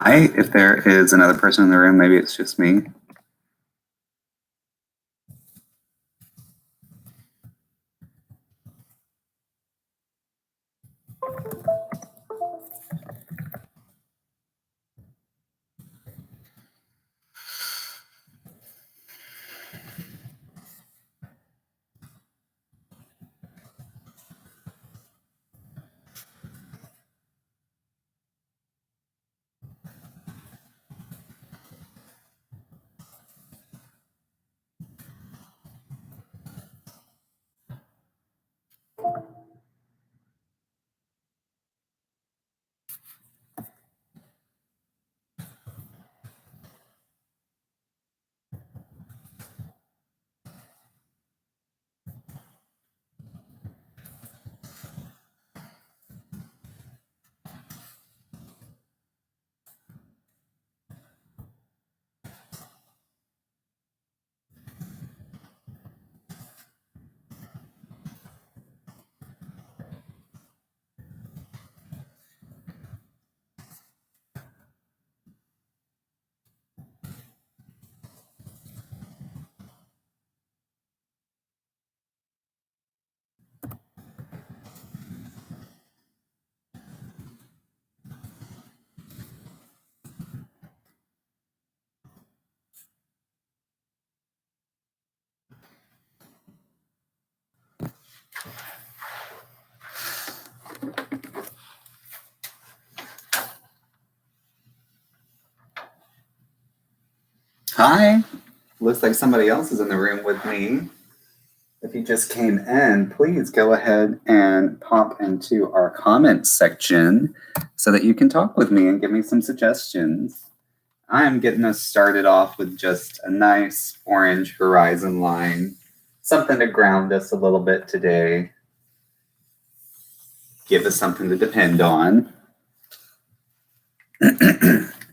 If there is another person in the room, maybe it's just me. Hi. Looks like somebody else is in the room with me. If you just came in, please go ahead and pop into our comments section so that you can talk with me and give me some suggestions. I'm getting us started off with just a nice orange horizon line, something to ground us a little bit today. Give us something to depend on.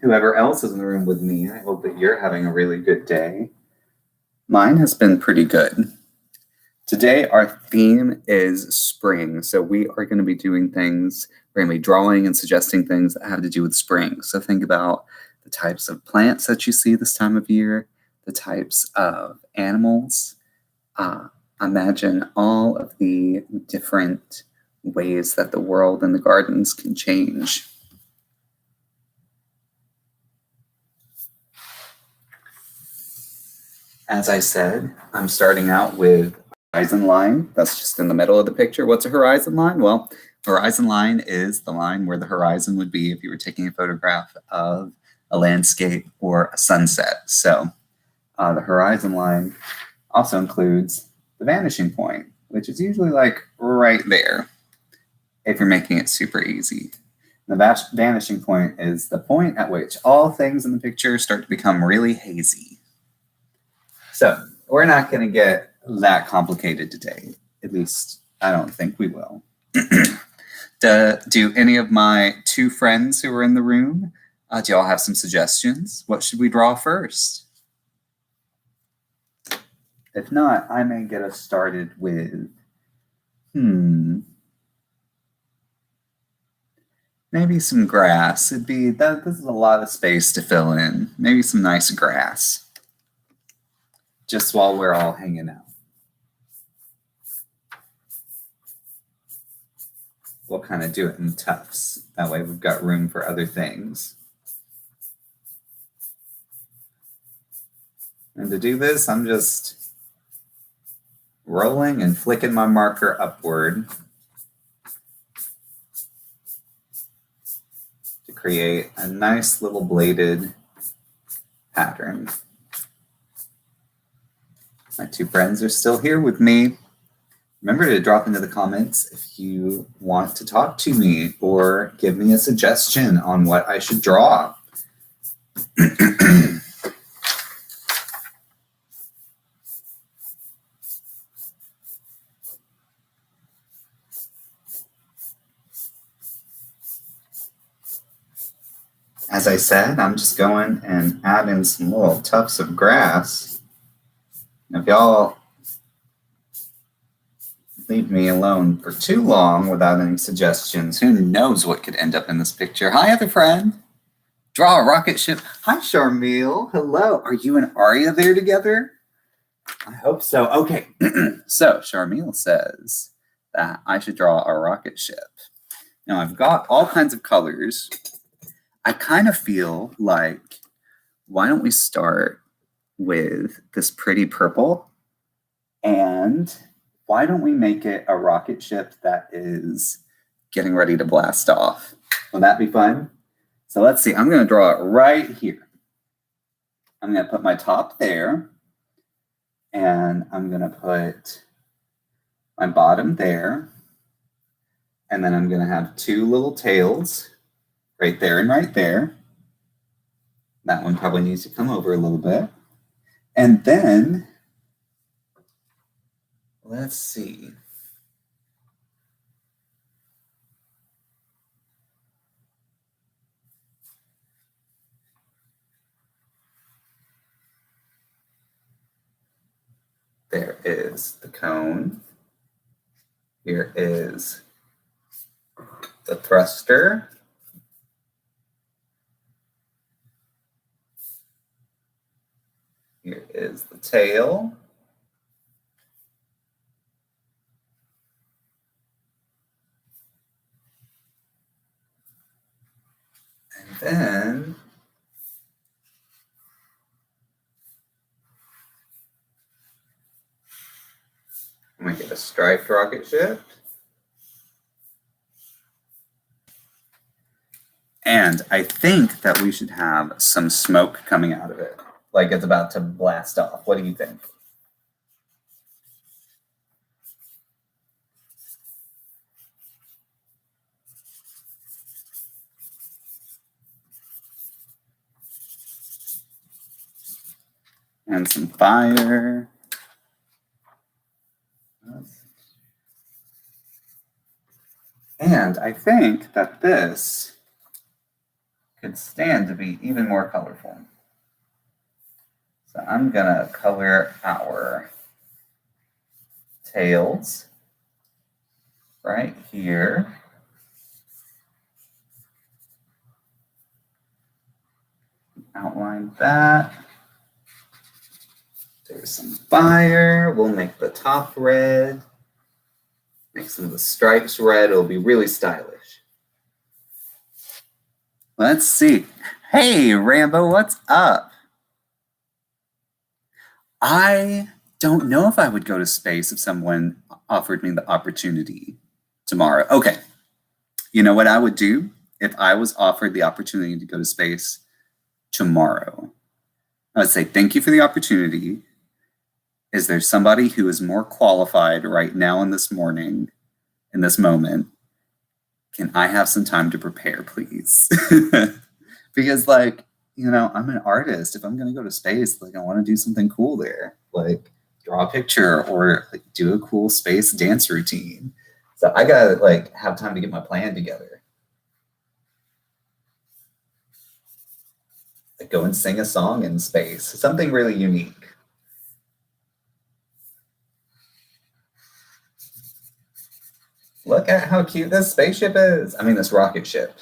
Whoever else is in the room with me, I hope that you're having a really good day. Mine has been pretty good. Today, our theme is spring. So we are going to be doing things, we're going to be drawing and suggesting things that have to do with spring. So think about the types of plants that you see this time of year, the types of animals. Imagine all of the different ways that the world and the gardens can change. As I said, I'm starting out with horizon line. That's just in the middle of the picture. What's a horizon line? Well, horizon line is the line where the horizon would be if you were taking a photograph of a landscape or a sunset. So the horizon line also includes the vanishing point, which is usually like right there if you're making it super easy. The vanishing point is the point at which all things in the picture start to become really hazy. So we're not going to get that complicated today. At least I don't think we will. Do any of my two friends who are in the room, do y'all have some suggestions? What should we draw first? If not, I may get us started with, maybe some grass. This is a lot of space to fill in. Maybe some nice grass. Just while we're all hanging out. We'll kind of do it in tufts. That way we've got room for other things. And to do this, I'm just rolling and flicking my marker upward to create a nice little bladed pattern. My two friends are still here with me. Remember to drop into the comments if you want to talk to me or give me a suggestion on what I should draw. As I said, I'm just going and adding some little tufts of grass. If y'all leave me alone for too long without any suggestions, who knows what could end up in this picture. Hi, other friend. Draw a rocket ship. Hi, Charmille. Hello. Are you and Arya there together? I hope so. Okay. So Charmille says that I should draw a rocket ship. Now I've got all kinds of colors. I kind of feel like, why don't we start with this pretty purple? And why don't we make it a rocket ship that is getting ready to blast off? Will that be fun? So let's see. I'm going to draw it right here. I'm going to put my top there. And I'm going to put my bottom there. And then I'm going to have two little tails right there and right there. That one probably needs to come over a little bit. And then, let's see. There is the cone. Here is the thruster. Here is the tail. And then I'm going to get a striped rocket ship. And I think that we should have some smoke coming out of it, like it's about to blast off. What do you think? And some fire. And I think that this could stand to be even more colorful. So I'm gonna color our tails right here. Outline that. There's some fire. We'll make the top red. Make some of the stripes red. It'll be really stylish. Let's see. Hey, Rambo, what's up? I don't know if I would go to space if someone offered me the opportunity tomorrow. Okay. You know what I would do if I was offered the opportunity to go to space tomorrow? I would say, thank you for the opportunity. Is there somebody who is more qualified right now in this morning, in this moment? Can I have some time to prepare, please? Because, like, you know, I'm an artist. If I'm going to go to space, like, I want to do something cool there, like draw a picture or like, do a cool space dance routine. So I got to, like, have time to get my plan together. Like, go and sing a song in space, something really unique. Look at how cute this spaceship is. I mean, this rocket ship.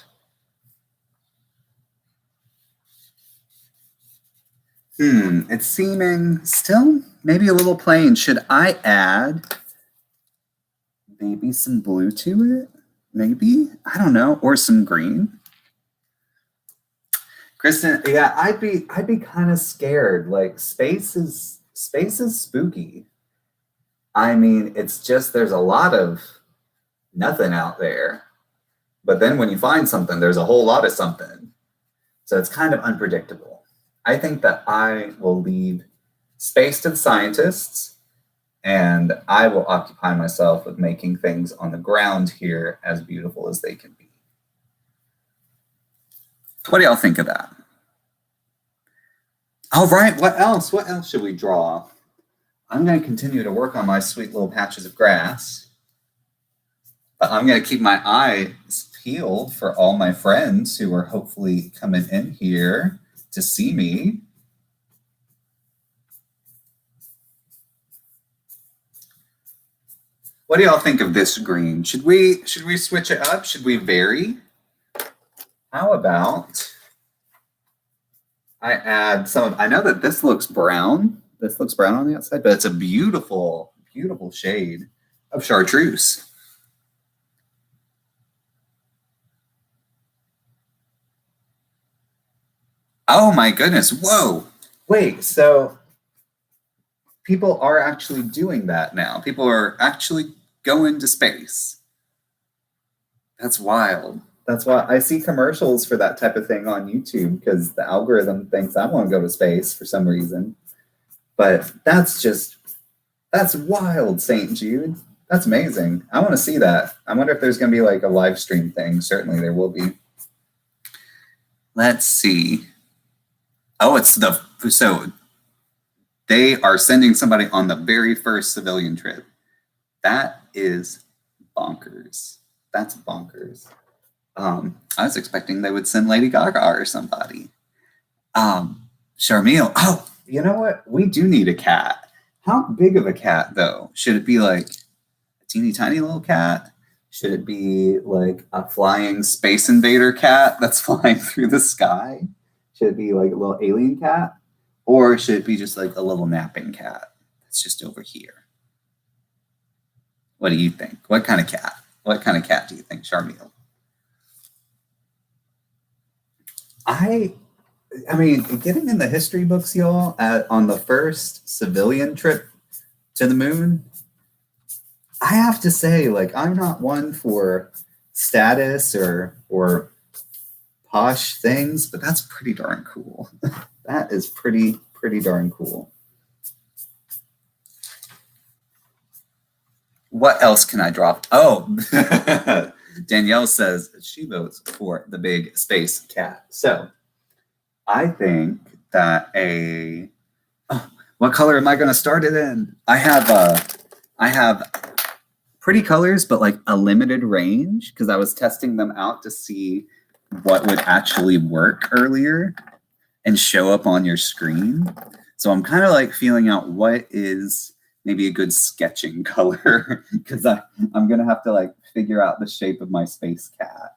It's seeming still maybe a little plain. Should I add maybe some blue to it? Maybe? I don't know. Or some green? Kristen, yeah, I'd be kind of scared. Like, space is spooky. I mean, it's just there's a lot of nothing out there. But then when you find something, there's a whole lot of something. So it's kind of unpredictable. I think that I will leave space to the scientists, and I will occupy myself with making things on the ground here as beautiful as they can be. What do y'all think of that? All right, what else? What else should we draw? I'm going to continue to work on my sweet little patches of grass. But I'm going to keep my eyes peeled for all my friends who are hopefully coming in here to see me. What do y'all think of this green? Should we switch it up? Should we vary? How about I add some of, I know that this looks brown. This looks brown on the outside, but it's a beautiful, beautiful shade of chartreuse. Oh my goodness. Whoa. Wait, so people are actually doing that now. People are actually going to space. That's wild. That's why I see commercials for that type of thing on YouTube because the algorithm thinks I want to go to space for some reason. But that's wild, St. Jude. That's amazing. I want to see that. I wonder if there's going to be like a live stream thing. Certainly there will be. Let's see. Oh, so they are sending somebody on the very first civilian trip. That is bonkers. That's bonkers. I was expecting they would send Lady Gaga or somebody. Charmille. Oh, you know what? We do need a cat. How big of a cat, though? Should it be like a teeny tiny little cat? Should it be like a flying space invader cat that's flying through the sky? Should it be like a little alien cat? Or should it be just like a little napping cat that's just over here? What do you think? What kind of cat? What kind of cat do you think, Charmille? I mean, getting in the history books, y'all, on the first civilian trip to the moon, I have to say, like, I'm not one for status or posh things, but that's pretty darn cool. That is pretty darn cool. What else can I drop? Oh, Danielle says she votes for the big space cat. So I think that what color am I going to start it in? I have pretty colors, but like a limited range because I was testing them out to see what would actually work earlier and show up on your screen. So I'm kind of like feeling out what is maybe a good sketching color because I'm going to have to like figure out the shape of my space cat.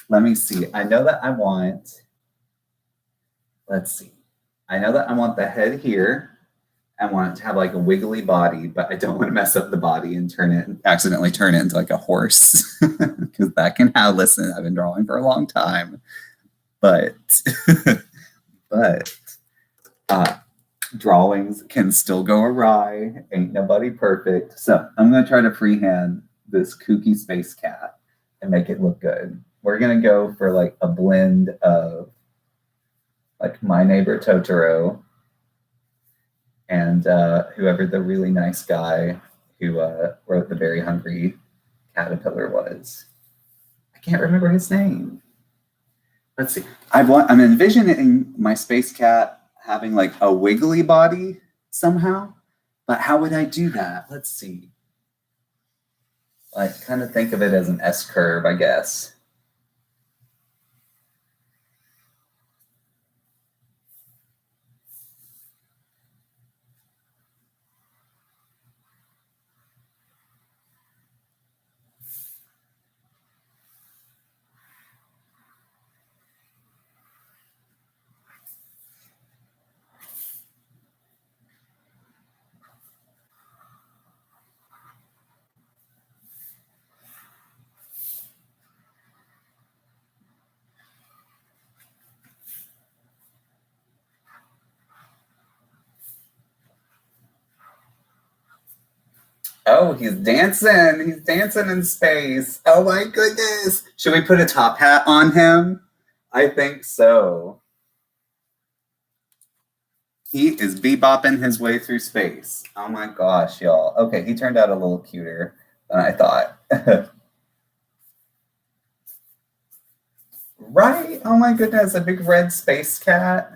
Let me see. I know that I want, let's see. I know that I want the head here. I want it to have like a wiggly body, but I don't want to mess up the body and accidentally turn it into like a horse because that can have, listen, I've been drawing for a long time, but drawings can still go awry. Ain't nobody perfect. So I'm going to try to freehand this kooky space cat and make it look good. We're going to go for like a blend of like My Neighbor Totoro and whoever the really nice guy who wrote The Very Hungry Caterpillar was. I can't remember his name. Let's see. I'm envisioning my space cat having like a wiggly body somehow, but how would I do that? Let's see. Like kind of think of it as an S curve, I guess. Oh, he's dancing. He's dancing in space. Oh my goodness. Should we put a top hat on him? I think so. He is bebopping his way through space. Oh my gosh, y'all. Okay, he turned out a little cuter than I thought. Right? Oh my goodness, a big red space cat.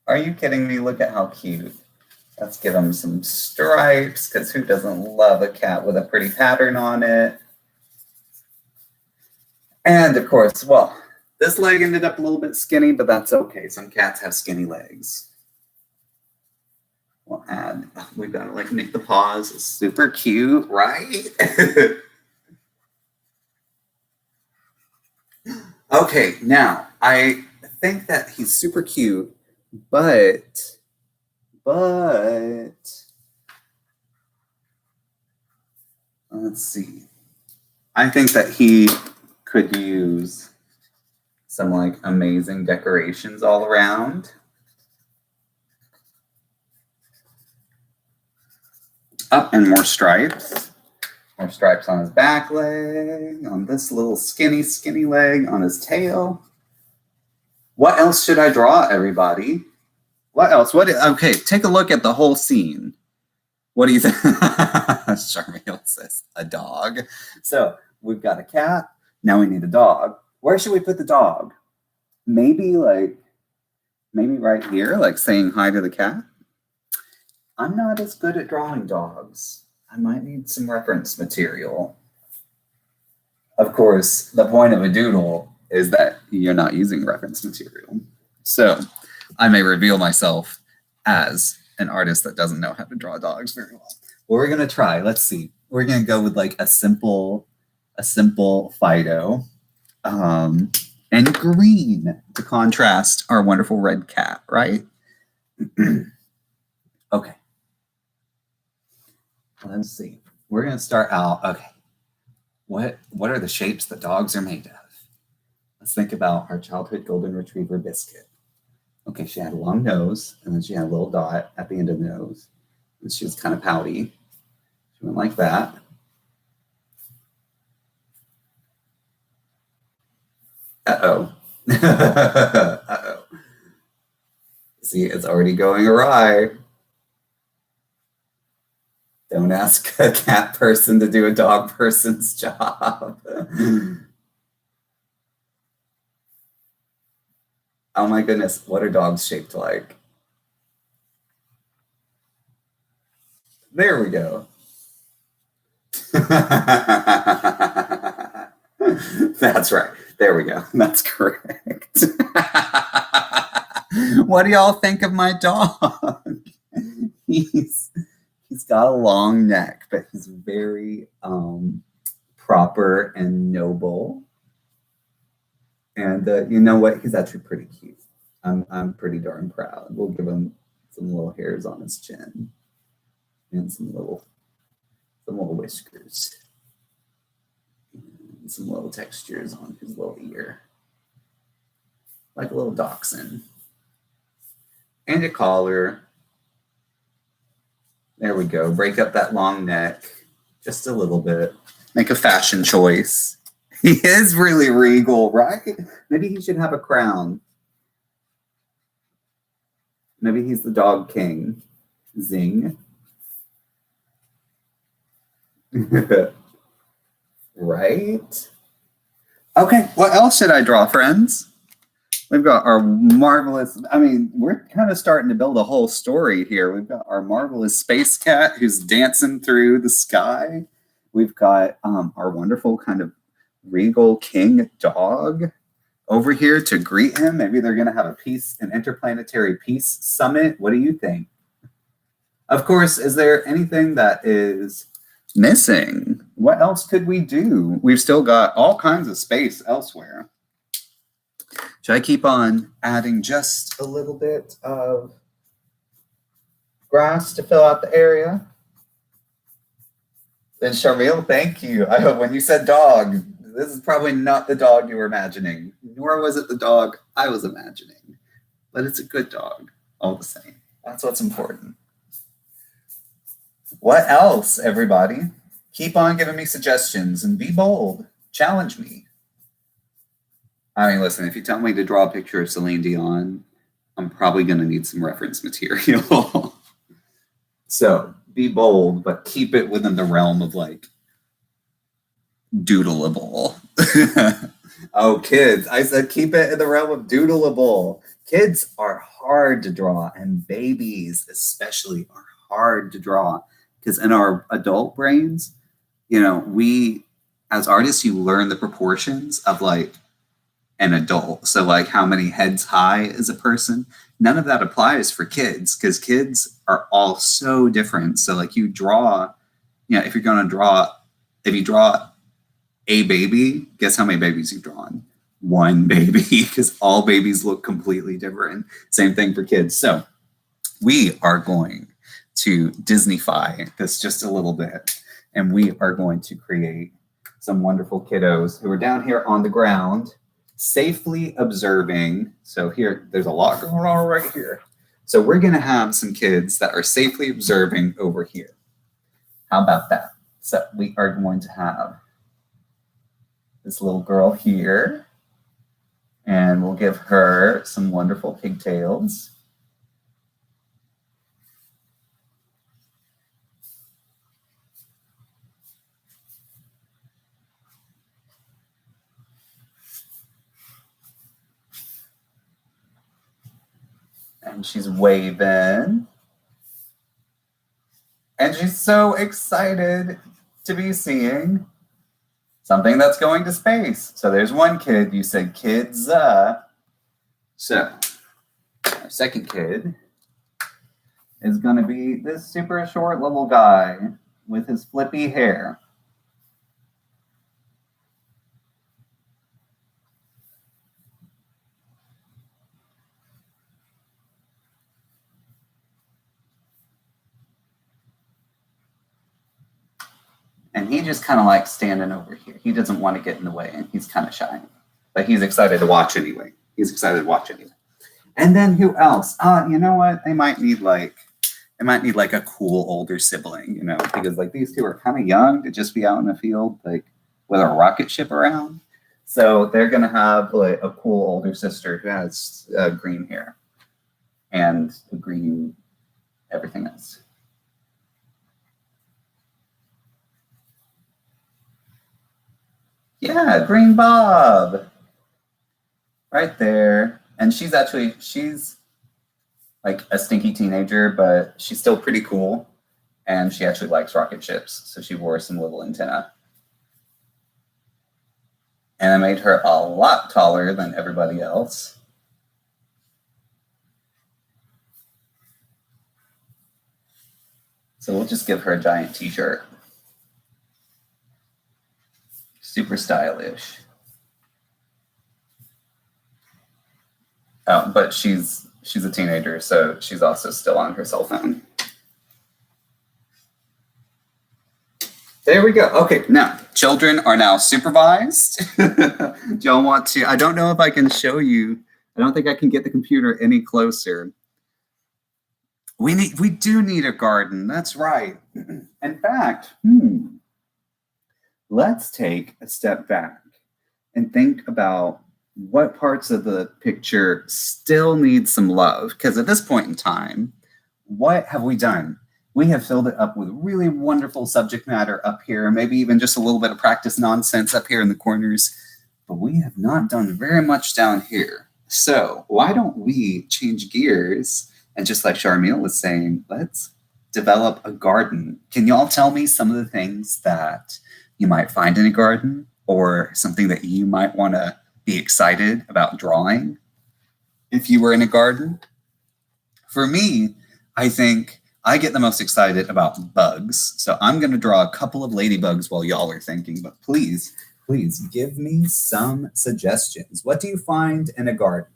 Are you kidding me? Look at how cute. Let's give him some stripes, because who doesn't love a cat with a pretty pattern on it? And of course, well, this leg ended up a little bit skinny, but that's okay. Some cats have skinny legs. We'll add, we've got to like make the paws super cute, right? Okay, now I think that he's super cute, but let's see. I think that he could use some like amazing decorations all around. Up and more stripes. More stripes on his back leg, on this little skinny leg, on his tail. What else should I draw, everybody? What else? Okay, take a look at the whole scene. What do you think? Charmiel says, a dog. So we've got a cat. Now we need a dog. Where should we put the dog? Maybe right here, like saying hi to the cat. I'm not as good at drawing dogs. I might need some reference material. Of course, the point of a doodle is that you're not using reference material. So I may reveal myself as an artist that doesn't know how to draw dogs very well. Well, we're going to try. Let's see. We're going to go with like a simple Fido and green to contrast our wonderful red cat, right? Okay. Let's see. We're going to start out. Okay. What are the shapes that dogs are made of? Let's think about our childhood golden retriever Biscuit. Okay, she had a long nose, and then she had a little dot at the end of the nose. And she was kind of pouty. She went like that. Uh-oh. Uh-oh. See, it's already going awry. Don't ask a cat person to do a dog person's job. Oh my goodness, what are dogs shaped like? There we go. That's right. There we go. That's correct. What do y'all think of my dog? He's got a long neck, but he's very proper and noble. And you know what? He's actually pretty cute. I'm pretty darn proud. We'll give him some little hairs on his chin and some little whiskers and some little textures on his little ear, like a little dachshund. And a collar. There we go. Break up that long neck just a little bit. Make a fashion choice. He is really regal, right? Maybe he should have a crown. Maybe he's the dog king. Zing. Right? Okay, what else should I draw, friends? We've got our marvelous, we're kind of starting to build a whole story here. We've got our marvelous space cat who's dancing through the sky. We've got our wonderful kind of regal king dog over here to greet him. Maybe they're going to have an interplanetary peace summit. What do you think? Of course, is there anything that is missing? What else could we do? We've still got all kinds of space elsewhere. Should I keep on adding just a little bit of grass to fill out the area? Then Charmiel, thank you. I hope when you said dog, this is probably not the dog you were imagining, nor was it the dog I was imagining. But it's a good dog, all the same. That's what's important. What else, everybody? Keep on giving me suggestions and be bold. Challenge me. Listen, if you tell me to draw a picture of Celine Dion, I'm probably going to need some reference material. So be bold, but keep it within the realm of like doodleable. Oh, kids. I said keep it in the realm of doodleable. Kids are hard to draw, and babies especially are hard to draw because in our adult brains, we as artists, you learn the proportions of like an adult. So like how many heads high is a person? None of that applies for kids because kids are all so different. So like you draw, if you draw a baby, guess how many babies you've drawn? one baby because all babies look completely different. Same thing for kids. So we are going to Disneyfy this just a little bit, and we are going to create some wonderful kiddos who are down here on the ground, safely observing. So here, there's a lot going on right here. So we're going to have some kids that are safely observing over here. How about that? So we are going to have this little girl here, and we'll give her some wonderful pigtails. And she's waving. And she's so excited to be seeing something that's going to space. So there's one kid, you said kids. So our second kid is going to be this super short little guy with his flippy hair. And he just kind of likes standing over here. He doesn't want to get in the way, and he's kind of shy. But he's excited to watch anyway. And then who else? You know what? They might need like a cool older sibling, you know, because like these two are kind of young to just be out in the field, like with a rocket ship around. So they're gonna have like a cool older sister who has green hair and green everything else. Yeah, Green Bob. Right there. And she's like a stinky teenager, but she's still pretty cool. And she actually likes rocket ships. So she wore some little antenna. And I made her a lot taller than everybody else. So we'll just give her a giant t-shirt. Super stylish. Oh, but she's a teenager, so she's also still on her cell phone. There we go. Okay, now children are now supervised. Do y'all want to? I don't know if I can show you. I don't think I can get the computer any closer. We do need a garden. That's right. In fact, let's take a step back and think about what parts of the picture still need some love. Because at this point in time, what have we done? We have filled it up with really wonderful subject matter up here, maybe even just a little bit of practice nonsense up here in the corners, but we have not done very much down here. So why don't we change gears and just like Charmille was saying, let's develop a garden. Can y'all tell me some of the things that you might find in a garden or something that you might want to be excited about drawing if you were in a garden? For me, I think I get the most excited about bugs. So I'm going to draw a couple of ladybugs while y'all are thinking, but please give me some suggestions. What do you find in a garden?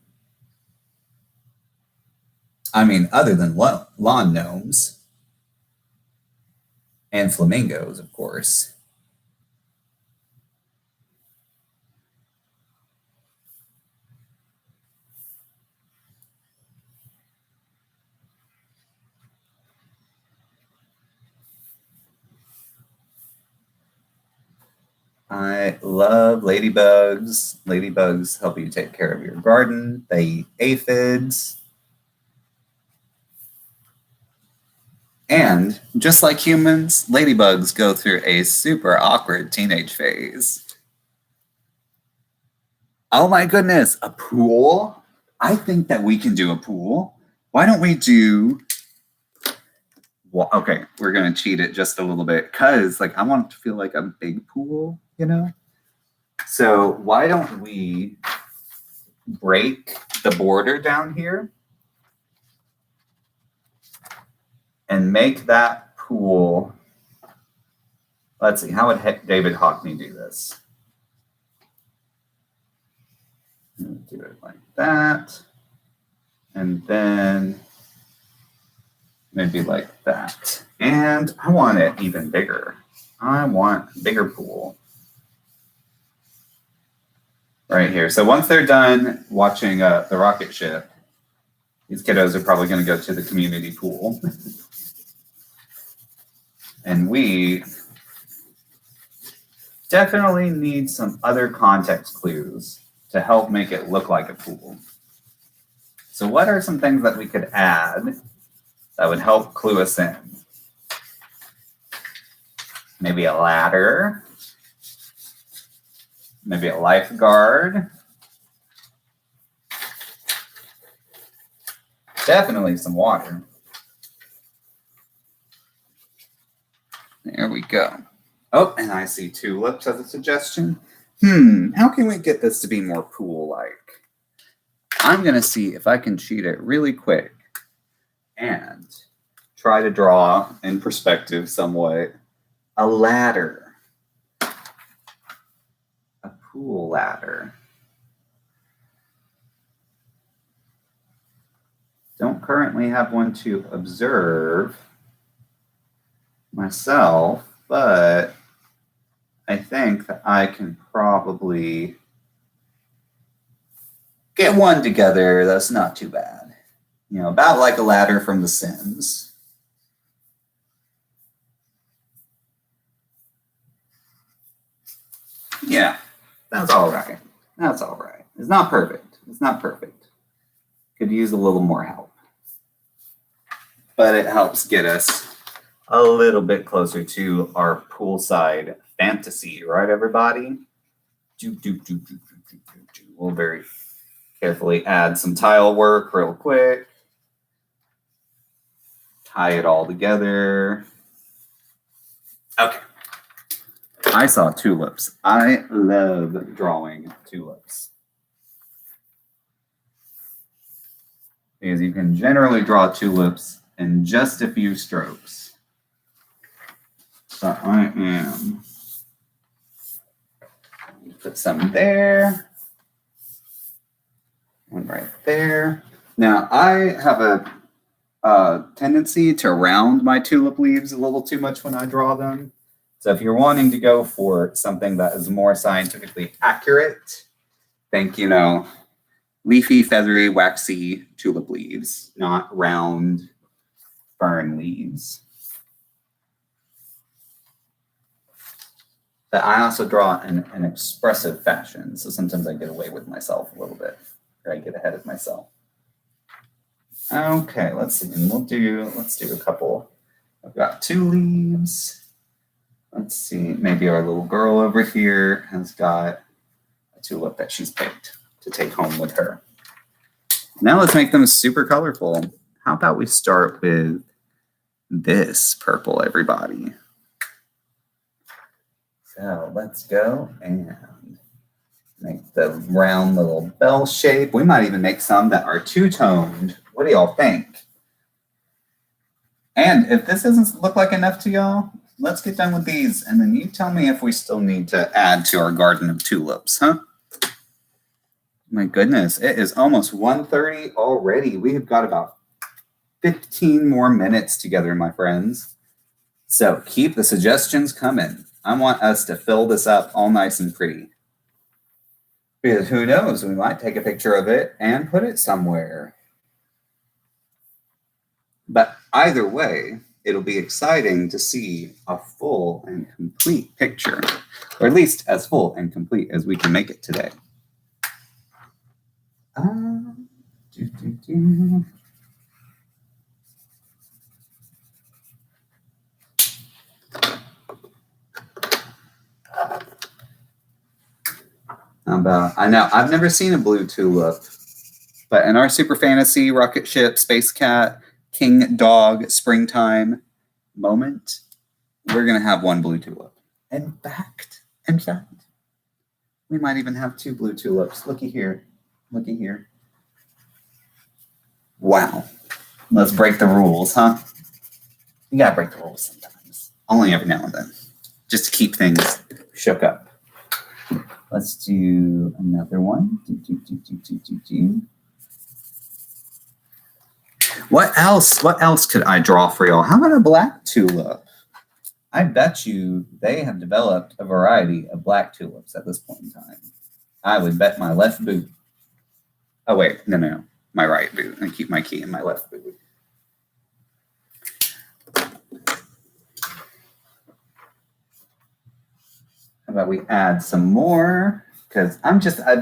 I mean, other than lawn gnomes and flamingos, of course. I love ladybugs. Ladybugs help you take care of your garden. They eat aphids. And just like humans, ladybugs go through a super awkward teenage phase. Oh my goodness, a pool? I think that we can do a pool. Why don't we do... Well, okay, we're going to cheat it just a little bit because like I want it to feel like a big pool, you know? So why don't we break the border down here and make that pool. Let's see, how would David Hockney do this? Do it like that. And then maybe like that. And I want it even bigger. I want a bigger pool right here. So once they're done watching the rocket ship, these kiddos are probably going to go to the community pool. And we definitely need some other context clues to help make it look like a pool. So what are some things that we could add that would help clue us in? Maybe a ladder, maybe a lifeguard. Definitely some water. There we go. Oh, and I see tulips as a suggestion. How can we get this to be more pool-like? I'm going to see if I can cheat it really quick and try to draw in perspective somewhat a ladder. A pool ladder. Don't currently have one to observe myself, but I think that I can probably get one together that's not too bad. You know, about like a ladder from The Sims. Yeah, that's all right. That's all right. It's not perfect. It's not perfect. Could use a little more help. But it helps get us a little bit closer to our poolside fantasy, right, everybody? We'll very carefully add some tile work real quick. Tie it all together. Okay. I saw tulips. I love drawing tulips. Because you can generally draw tulips in just a few strokes. So I am put some there. One right there. Now I have a tendency to round my tulip leaves a little too much when I draw them. So if you're wanting to go for something that is more scientifically accurate, think, you know, leafy, feathery, waxy tulip leaves, not round fern leaves. But I also draw in an expressive fashion, so sometimes I get away with myself a little bit, or I get ahead of myself. Okay, let's see, and let's do a couple. I've got 2 leaves. Let's see, maybe our little girl over here has got a tulip that she's picked to take home with her. Now let's make them super colorful. How about we start with this purple, everybody? So let's go and make the round little bell shape. We might even make some that are two-toned. What do y'all think? And if this doesn't look like enough to y'all, let's get done with these, and then you tell me if we still need to add to our garden of tulips, huh? My goodness, it is almost 1:30 already. We have got about 15 more minutes together, my friends. So keep the suggestions coming. I want us to fill this up all nice and pretty. Because who knows, we might take a picture of it and put it somewhere. But either way, it'll be exciting to see a full and complete picture, or at least as full and complete as we can make it today. I know, I've never seen a blue tulip, but in our super fantasy rocket ship, space cat, king dog, springtime moment, we're going to have 1 blue tulip. In fact, we might even have 2 blue tulips. Looky here. Looky here. Wow. Let's break the rules, huh? You got to break the rules sometimes. Only every now and then. Just to keep things shook up. Let's do another one. What else could I draw for y'all? How about a black tulip? I bet you they have developed a variety of black tulips at this point in time. I would bet my left boot. Oh, wait. No. My right boot. I keep my key in my left boot. How about we add some more? Because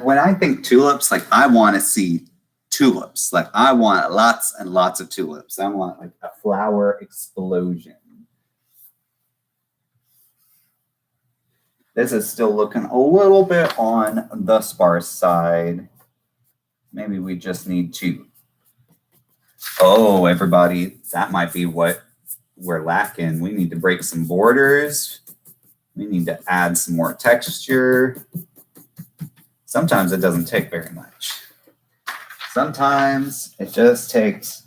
when I think tulips, like I want to see tulips. Like I want lots and lots of tulips. I want like a flower explosion. This is still looking a little bit on the sparse side. Maybe we just need to. Oh, everybody, that might be what we're lacking. We need to break some borders. We need to add some more texture. Sometimes it doesn't take very much. Sometimes it just takes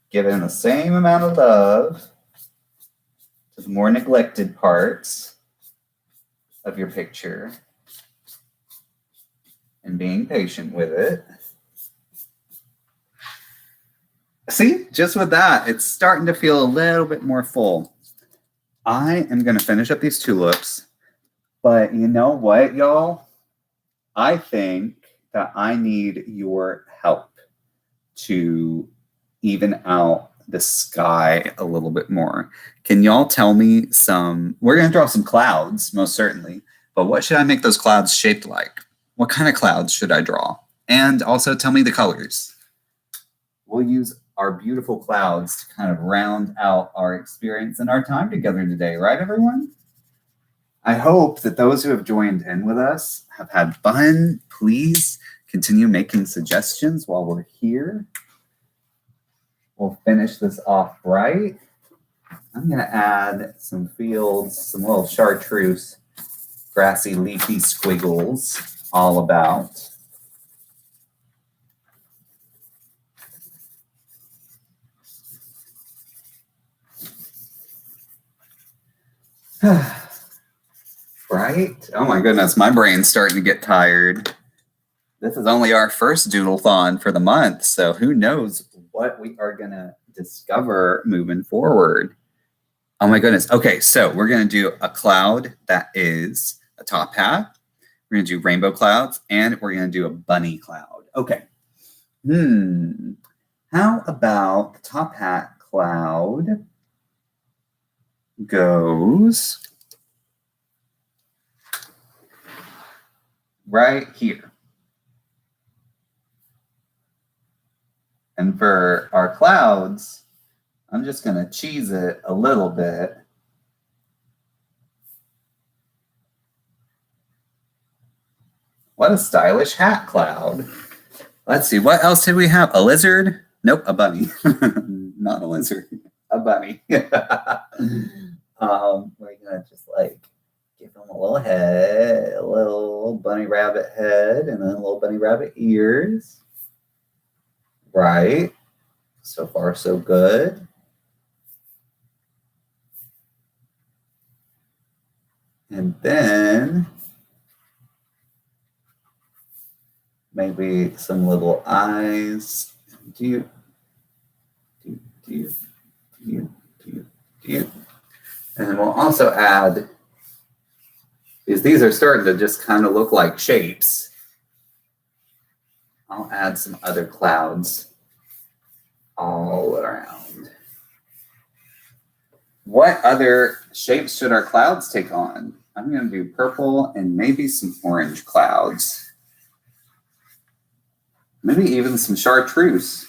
giving the same amount of love to the more neglected parts of your picture and being patient with it. See, just with that, it's starting to feel a little bit more full. I am going to finish up these tulips, but you know what, y'all? I think that I need your help to even out the sky a little bit more. Can y'all tell me we're going to draw some clouds, most certainly, but what should I make those clouds shaped like? What kind of clouds should I draw? And also tell me the colors. We'll use our beautiful clouds to kind of round out our experience and our time together today, right, everyone? I hope that those who have joined in with us have had fun. Please continue making suggestions while we're here. We'll finish this off right. I'm going to add some fields, some little chartreuse, grassy, leafy squiggles all about. Right? Oh my goodness, my brain's starting to get tired. This is only our first Doodlethon for the month, so who knows what we are going to discover moving forward. Oh my goodness. Okay, so we're going to do a cloud that is a top hat. We're going to do rainbow clouds, and we're going to do a bunny cloud. Okay. How about the top hat cloud goes right here. And for our clouds, I'm just going to cheese it a little bit. What a stylish hat cloud. Let's see, what else did we have? A lizard? Nope, a bunny. Not a lizard, a bunny. We're going to just like give him a little head, a little bunny rabbit head, and then a little bunny rabbit ears. Right. So far, so good. And then maybe some little eyes. And then we'll also add, because these are starting to just kind of look like shapes, I'll add some other clouds all around. What other shapes should our clouds take on? I'm going to do purple and maybe some orange clouds. Maybe even some chartreuse.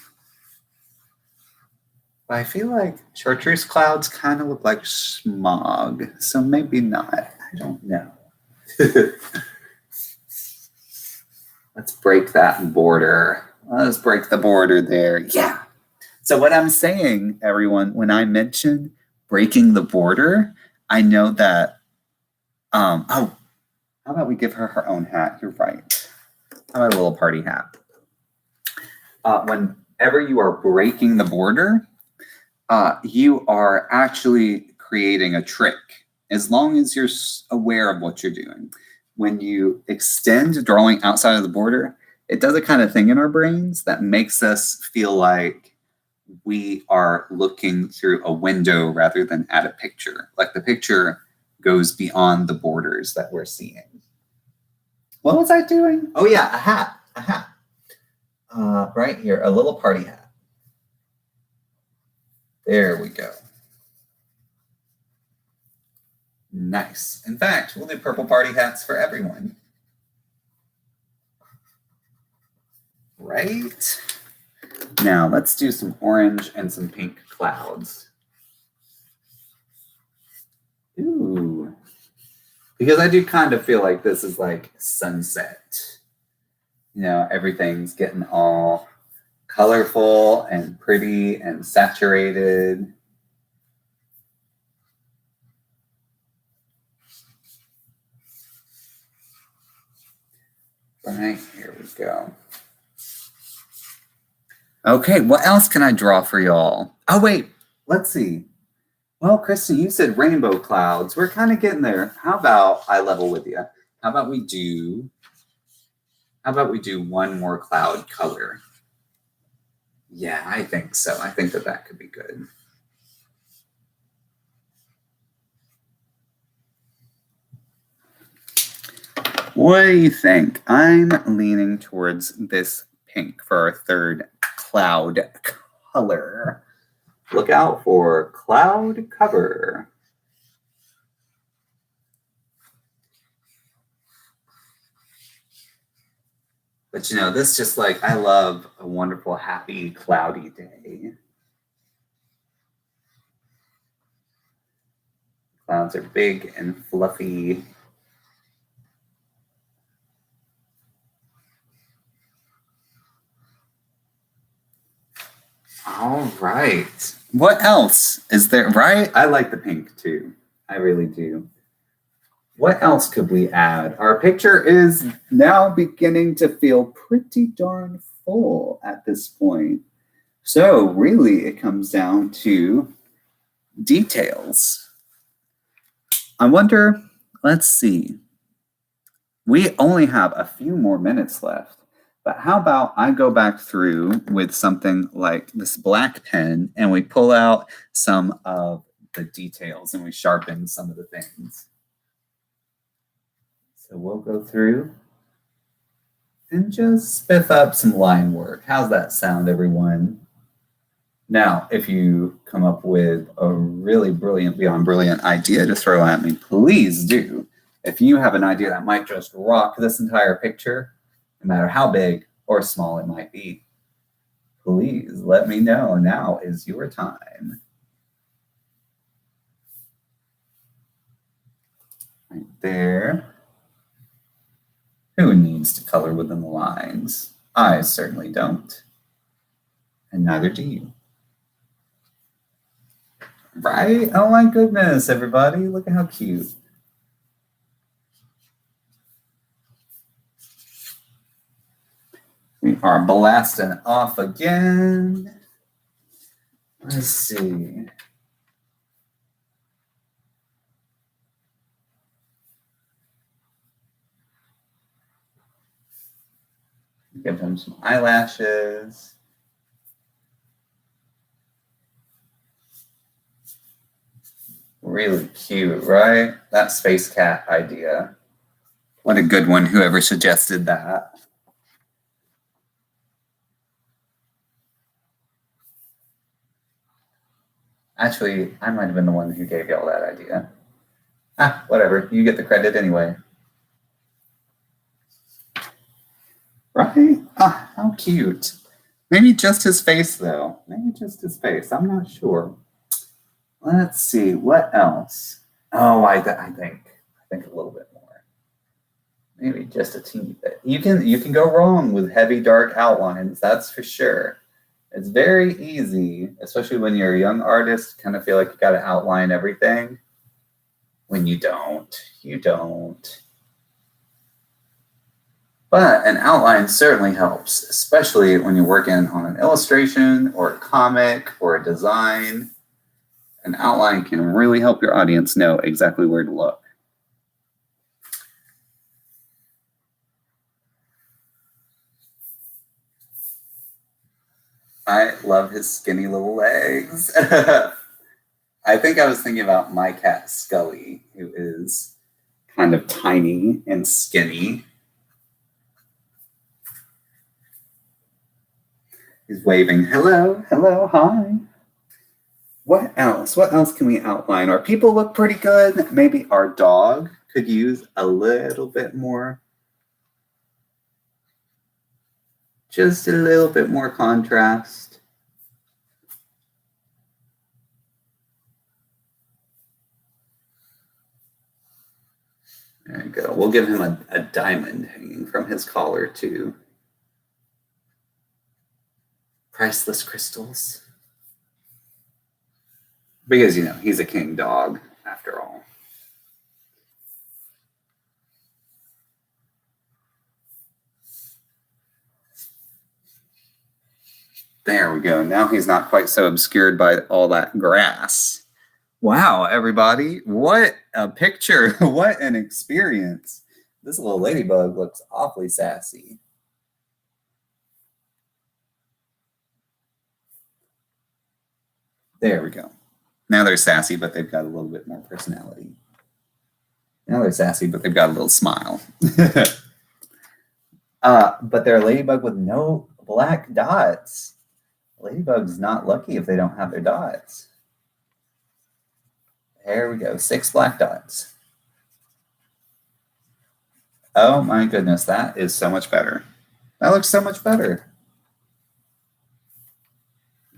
But I feel like chartreuse clouds kind of look like smog, so maybe not. I don't know. Let's break that border. Let's break the border there. Yeah. So what I'm saying, everyone, when I mention breaking the border, I know that, how about we give her her own hat? You're right. How about a little party hat? Whenever you are breaking the border, you are actually creating a trick, as long as you're aware of what you're doing. when you extend drawing outside of the border, it does a kind of thing in our brains that makes us feel like we are looking through a window rather than at a picture. Like the picture goes beyond the borders that we're seeing. What was I doing? Oh yeah, a hat. Right here, a little party hat. There we go. Nice. In fact, we'll do purple party hats for everyone. Right? Now let's do some orange and some pink clouds. Ooh. Because I do kind of feel like this is like sunset. You know, everything's getting all colorful and pretty and saturated. Right, here we go. Okay, what else can I draw for y'all? Oh, wait, let's see. Well, Kristen, you said rainbow clouds. We're kind of getting there. How about I level with you? How about we do one more cloud color? Yeah, I think so. I think that could be good. What do you think? I'm leaning towards this pink for our third cloud color. Look out for cloud cover. But you know, this just like, I love a wonderful, happy, cloudy day. Clouds are big and fluffy. All right. What else is there, right? I like the pink too. I really do. What else could we add? Our picture is now beginning to feel pretty darn full at this point. So really it comes down to details. I wonder, let's see. We only have a few more minutes left. But how about I go back through with something like this black pen and we pull out some of the details and we sharpen some of the things. So we'll go through and just spiff up some line work. How's that sound, everyone? Now, if you come up with a really brilliant, beyond brilliant idea to throw at me, please do. If you have an idea that might just rock this entire picture, no matter how big or small it might be, please let me know. Now is your time. Right there. Who needs to color within the lines? I certainly don't. And neither do you. Right? Oh my goodness, everybody. Look at how cute. We are blasting off again. Let's see. Give him some eyelashes. Really cute, right? That space cat idea. What a good one, whoever suggested that. Actually, I might have been the one who gave y'all that idea. Ah, whatever. You get the credit anyway. Right? Ah, how cute. Maybe just his face, though. Maybe just his face. I'm not sure. Let's see. What else? Oh, I think a little bit more. Maybe just a teeny bit. You can go wrong with heavy, dark outlines. That's for sure. It's very easy, especially when you're a young artist, kind of feel like you got to outline everything. When you don't. But an outline certainly helps, especially when you're working on an illustration or a comic or a design. An outline can really help your audience know exactly where to look. I love his skinny little legs. I think I was thinking about my cat Scully, who is kind of tiny and skinny. He's waving, hello, hello, hi. What else? What else can we outline? Our people look pretty good. Maybe our dog could use a little bit more. Just a little bit more contrast. There you go. We'll give him a diamond hanging from his collar too. Priceless crystals. Because, you know, he's a king dog after all. There we go. Now he's not quite so obscured by all that grass. Wow, everybody. What a picture. What an experience. This little ladybug looks awfully sassy. There we go. Now they're sassy, but they've got a little bit more personality. Now they're sassy, but they've got a little smile. But they're a ladybug with no black dots. Ladybug's not lucky if they don't have their dots. There we go, 6 black dots. Oh my goodness, that is so much better. That looks so much better.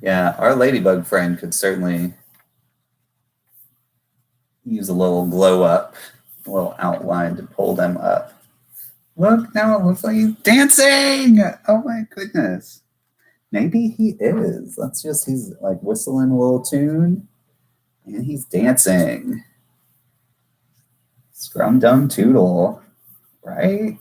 Yeah, our ladybug friend could certainly use a little glow up, a little outline to pull them up. Look, now it looks like he's dancing! Oh my goodness. Maybe he is. He's like whistling a little tune and he's dancing. Scrum Dum Toodle, right?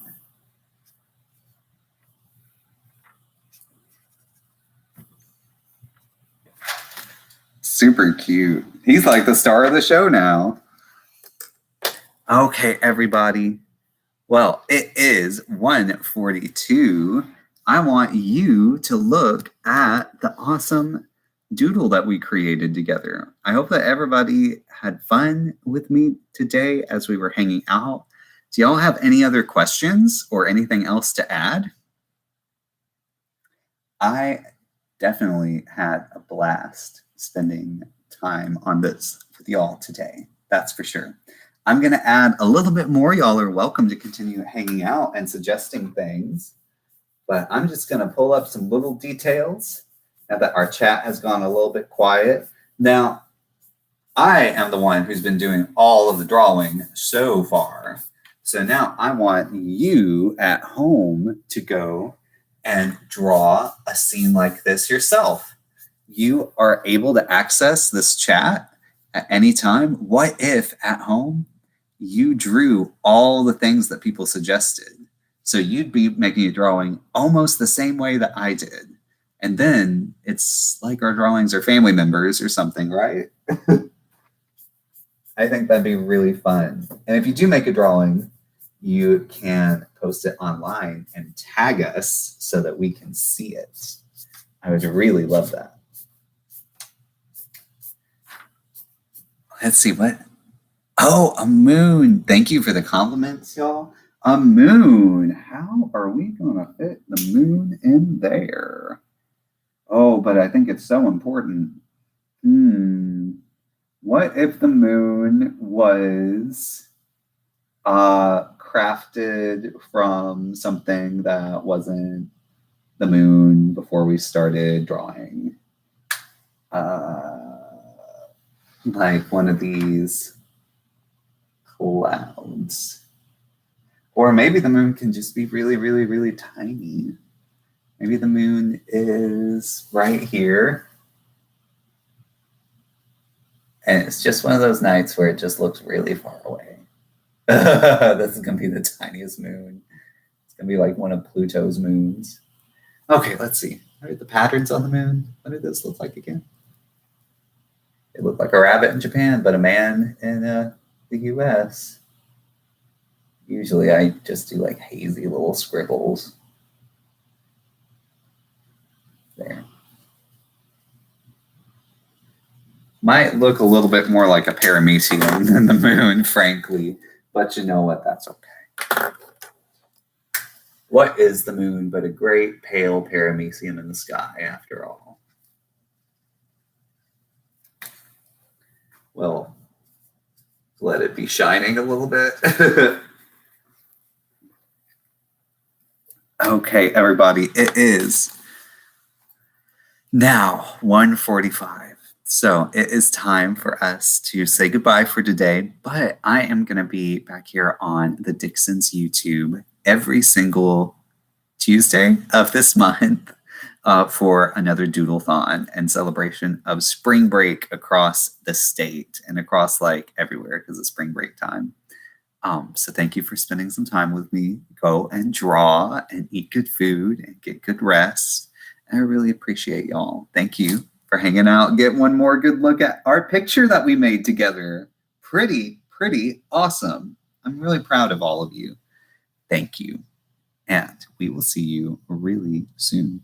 Super cute. He's like the star of the show now. Okay, everybody. Well, it is 1:42. I want you to look at the awesome doodle that we created together. I hope that everybody had fun with me today as we were hanging out. Do y'all have any other questions or anything else to add? I definitely had a blast spending time on this with y'all today. That's for sure. I'm going to add a little bit more. Y'all are welcome to continue hanging out and suggesting things. But I'm just going to pull up some little details now that our chat has gone a little bit quiet. Now, I am the one who's been doing all of the drawing so far. So now I want you at home to go and draw a scene like this yourself. You are able to access this chat at any time. What if at home you drew all the things that people suggested? So you'd be making a drawing almost the same way that I did. And then it's like our drawings are family members or something, right? I think that'd be really fun. And if you do make a drawing, you can post it online and tag us so that we can see it. I would really love that. Let's see what. Oh, a moon. Thank you for the compliments, y'all. A moon. How are we going to fit the moon in there? Oh, but I think it's so important. What if the moon was crafted from something that wasn't the moon before we started drawing? Like one of these clouds. Or maybe the moon can just be really, really, really tiny. Maybe the moon is right here. And it's just one of those nights where it just looks really far away. This is going to be the tiniest moon. It's going to be like one of Pluto's moons. Okay, let's see. What are the patterns on the moon? What did this look like again? It looked like a rabbit in Japan, but a man in the US. Usually I just do like hazy little scribbles. There. Might look a little bit more like a paramecium than the moon, frankly, but you know what? That's okay. What is the moon but a great pale paramecium in the sky, after all? Well, let it be shining a little bit. Okay, everybody, it is now 1:45. So it is time for us to say goodbye for today, but I am going to be back here on the Dixon's YouTube every single Tuesday of this month for another Doodlethon and celebration of spring break across the state and across like everywhere because it's spring break time. So thank you for spending some time with me. Go and draw and eat good food and get good rest. And I really appreciate y'all. Thank you for hanging out. Get one more good look at our picture that we made together. Pretty awesome. I'm really proud of all of you. Thank you. And we will see you really soon.